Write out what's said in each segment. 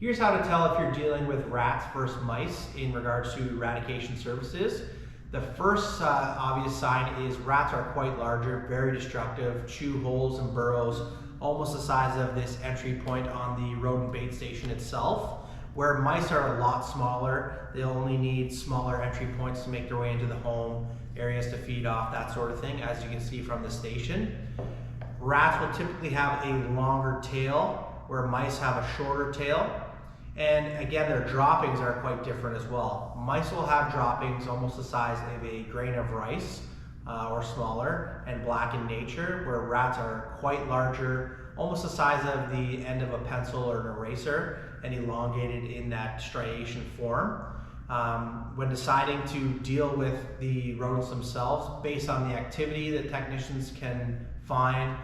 Here's how to tell if you're dealing with rats versus mice in regards to eradication services. The first obvious sign is rats are quite larger, very destructive, chew holes and burrows almost the size of this entry point on the rodent bait station itself. Where mice are a lot smaller, they'll only need smaller entry points to make their way into the home, areas to feed off, that sort of thing, as you can see from the station. Rats will typically have a longer tail, where mice have a shorter tail. And again, their droppings are quite different as well. Mice will have droppings almost the size of a grain of rice or smaller and black in nature, where rats are quite larger, almost the size of the end of a pencil or an eraser, and elongated in that striation form. When deciding to deal with the rodents themselves, based on the activity that technicians can find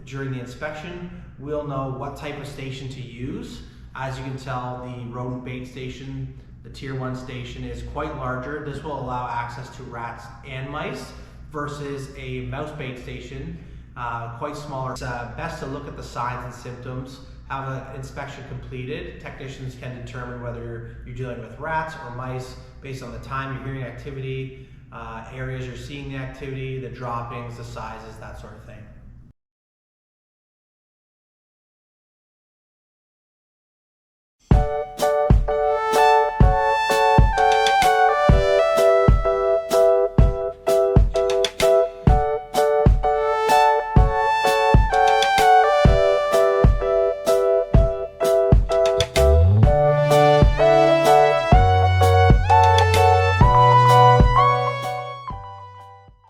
during the inspection, we'll know what type of station to use. As you can tell, the rodent bait station, the tier 1 station, is quite larger. This will allow access to rats and mice versus a mouse bait station, quite smaller. It's best to look at the signs and symptoms, have an inspection completed. Technicians can determine whether you're dealing with rats or mice based on the time you're hearing activity, areas you're seeing the activity, the droppings, the sizes, that sort of thing.